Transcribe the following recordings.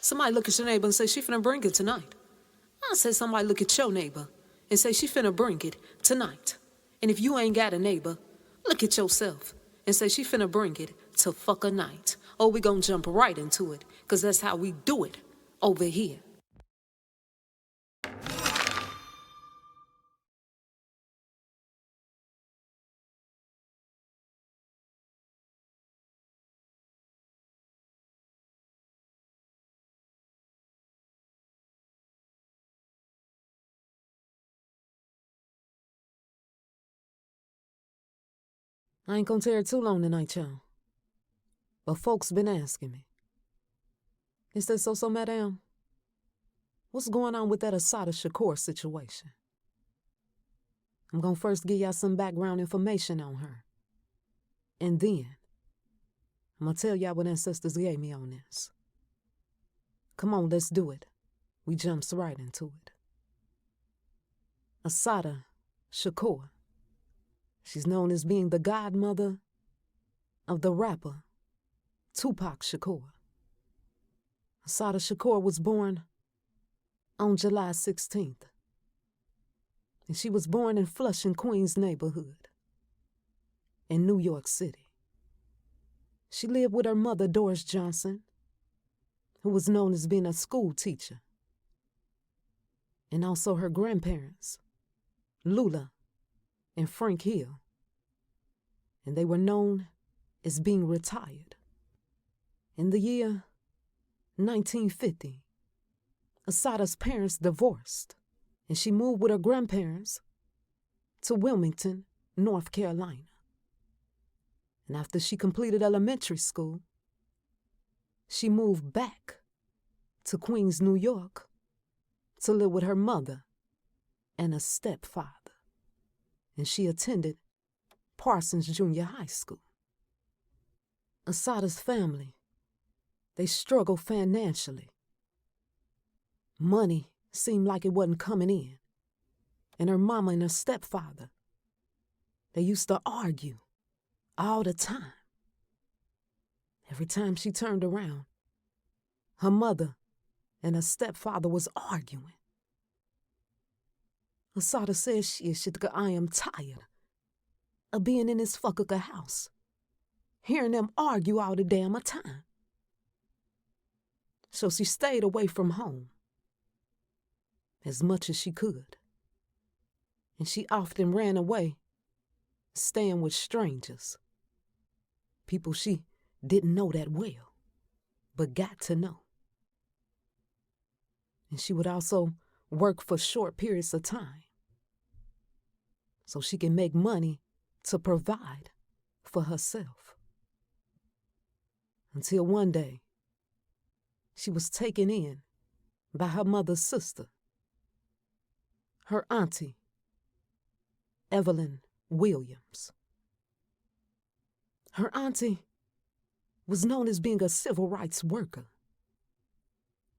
Somebody look at your neighbor and say she finna bring it tonight. I say somebody look at your neighbor and say she finna bring it tonight. And if you ain't got a neighbor, look at yourself and say she finna bring it to fuck a night. Or we gonna jump right into it, cause that's how we do it over here. I ain't gonna tear it too long tonight, y'all. But folks been asking me. Is that so, madam? What's going on with that Assata Shakur situation? I'm gonna first give y'all some background information on her. And then, I'm gonna tell y'all what ancestors gave me on this. Come on, let's do it. We jumps right into it. Assata Shakur. She's known as being the godmother of the rapper Tupac Shakur. Assata Shakur was born on July 16th. And she was born in Flushing, Queens neighborhood in New York City. She lived with her mother, Doris Johnson, who was known as being a school teacher, and also her grandparents, Lula and Frank Hill, and they were known as being retired. In the year 1950, Assata's parents divorced, and she moved with her grandparents to Wilmington, North Carolina. And after she completed elementary school, she moved back to Queens, New York, to live with her mother and a stepfather. And she attended Parsons Junior High School. Assata's family, they struggled financially. Money seemed like it wasn't coming in. And her mama and her stepfather, they used to argue all the time. Every time she turned around, her mother and her stepfather was arguing. Assata says I am tired of being in this fucker house, hearing them argue all the damn time. So she stayed away from home as much as she could. And she often ran away, staying with strangers, people she didn't know that well, but got to know. And she would also work for short periods of time so she can make money to provide for herself. Until one day, she was taken in by her mother's sister, her auntie, Evelyn Williams. Her auntie was known as being a civil rights worker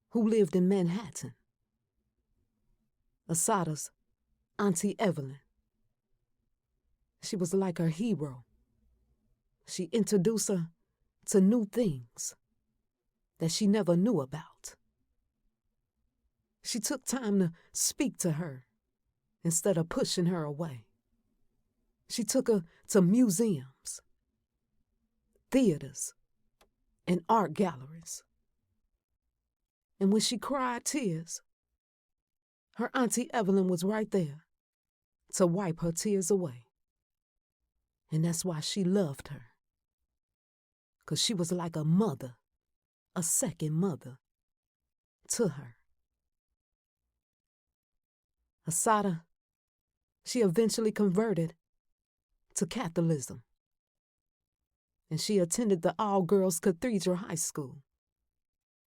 who lived in Manhattan. Assata's Auntie Evelyn, she was like her hero. She introduced her to new things that she never knew about. She took time to speak to her instead of pushing her away. She took her to museums, theaters, and art galleries. And when she cried tears, her Auntie Evelyn was right there to wipe her tears away. And that's why she loved her. 'Cause she was like a mother, a second mother to her. Assata, she eventually converted to Catholicism. And she attended the all-girls Cathedral High School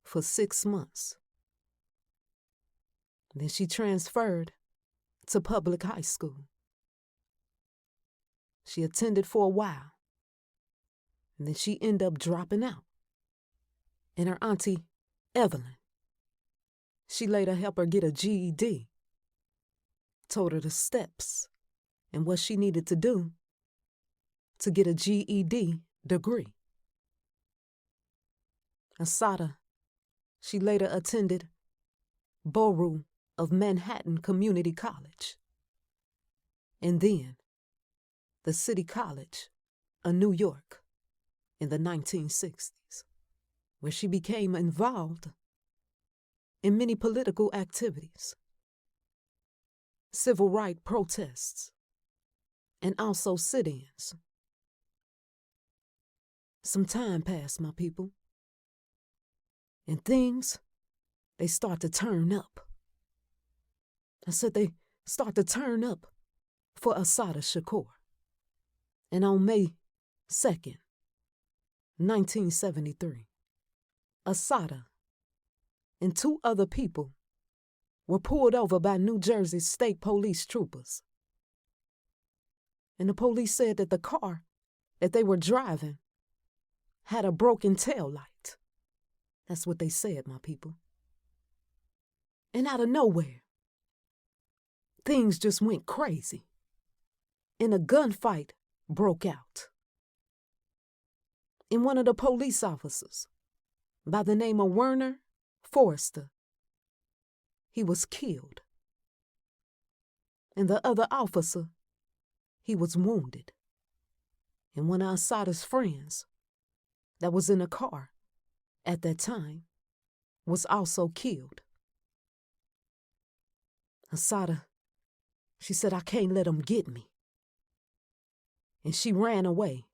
for 6 months. Then she transferred to public high school. She attended for a while, and then she ended up dropping out. And her Auntie Evelyn, she later helped her get a GED, told her the steps and what she needed to do to get a GED degree. Assata, She later attended Boru of Manhattan Community College, and then the City College of New York in the 1960s, where she became involved in many political activities, civil rights protests, and also sit-ins. Some time passed, my people, and things, they start to turn up. I said they start to turn up for Assata Shakur. And on May 2nd, 1973, Assata and two other people were pulled over by New Jersey State Police troopers. And the police said that the car that they were driving had a broken tail light. That's what they said, my people. And out of nowhere, things just went crazy, and a gunfight broke out. And one of the police officers, by the name of Werner Forrester, he was killed. And the other officer, he was wounded. And one of Assata's friends that was in a car at that time was also killed. Assata, she said, I can't let them get me. And she ran away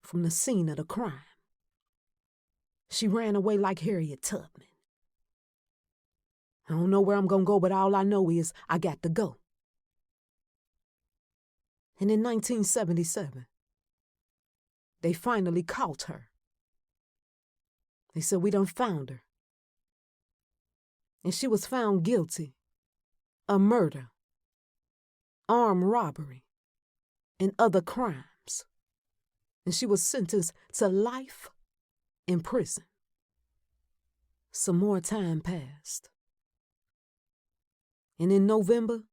from the scene of the crime. She ran away like Harriet Tubman. I don't know where I'm going to go, but all I know is I got to go. And in 1977, they finally caught her. They said, we done found her. And she was found guilty of murder, armed robbery, and other crimes. And she was sentenced to life in prison. Some more time passed. And in November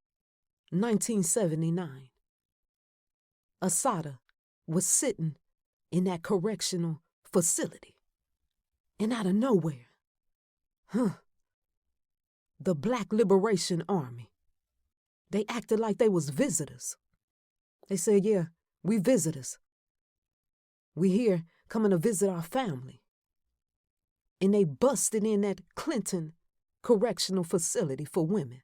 1979, Assata was sitting in that correctional facility. And out of nowhere, the Black Liberation Army, they acted like they was visitors. They said, yeah, we visitors. We here coming to visit our family. And they busted in that Clinton Correctional Facility for women.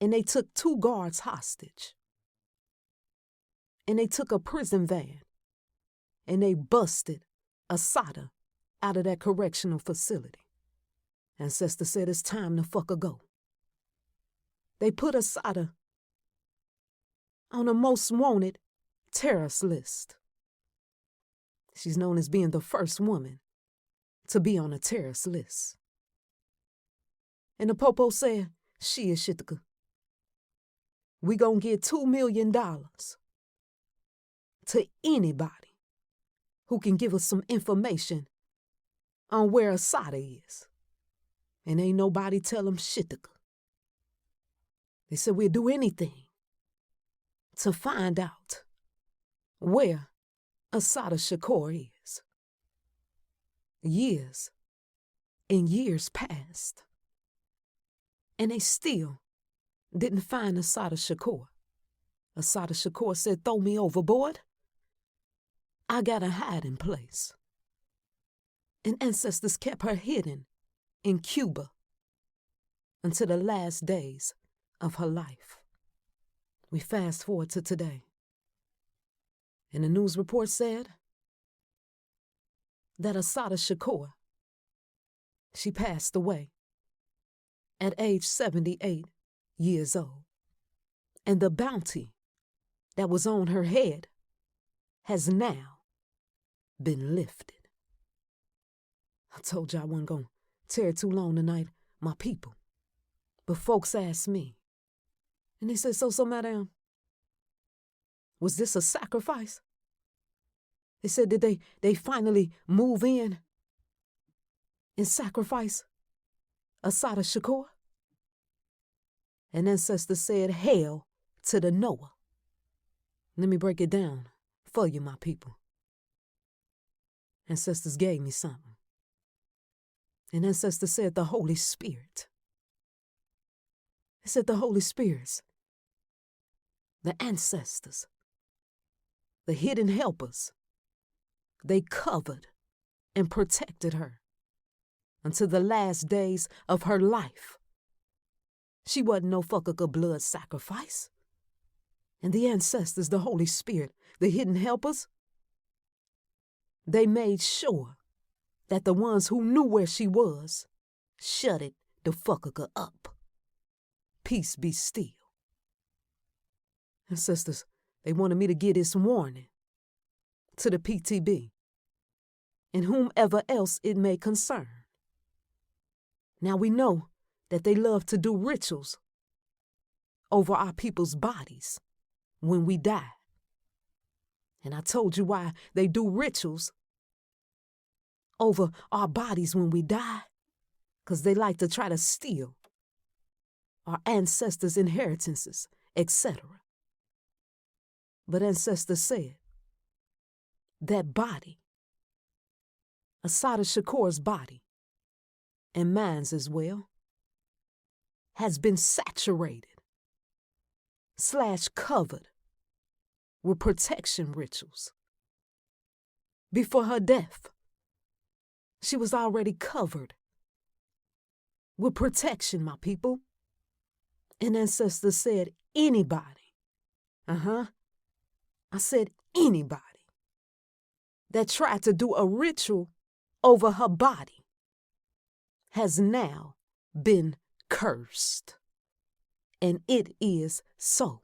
And they took 2 guards hostage. And they took a prison van. And they busted Assata out of that correctional facility. Ancestor said it's time to fuck her go. They put Assata on a most wanted terrorist list. She's known as being the first woman to be on a terrorist list. And the popo said, she is Shitka. We gonna get $2 million to anybody who can give us some information on where Assata is. And ain't nobody tell them Shitka. They said we'll do anything to find out where Assata Shakur is. Years and years passed, and they still didn't find Assata Shakur. Assata Shakur said, throw me overboard. I got a hiding place. And ancestors kept her hidden in Cuba until the last days of her life. We fast forward to today. And the news report said that Assata Shakur, she passed away at age 78 years old. And the bounty that was on her head has now been lifted. I told you I wasn't going to tear it too long tonight, my people. But folks asked me, and they said, so madam, was this a sacrifice? They said, did they finally move in and sacrifice Assata Shakur? And ancestors said, hail to the Noah. Let me break it down for you, my people. Ancestors gave me something. And ancestor said the Holy Spirit. It said the Holy Spirits, the ancestors, the hidden helpers, they covered and protected her until the last days of her life. She wasn't no fucker blood sacrifice. And the ancestors, the Holy Spirit, the hidden helpers, they made sure that the ones who knew where she was shut it the fucker up. Peace be still. Ancestors, they wanted me to give this warning to the PTB and whomever else it may concern. Now we know that they love to do rituals over our people's bodies when we die. And I told you why they do rituals over our bodies when we die, because they like to try to steal our ancestors' inheritances, etc. But ancestors said that body, Assata Shakur's body, and mine's as well, has been saturated / covered with protection rituals. Before her death, she was already covered with protection, my people. And ancestors said anybody, I said anybody that tried to do a ritual over her body has now been cursed. And it is so.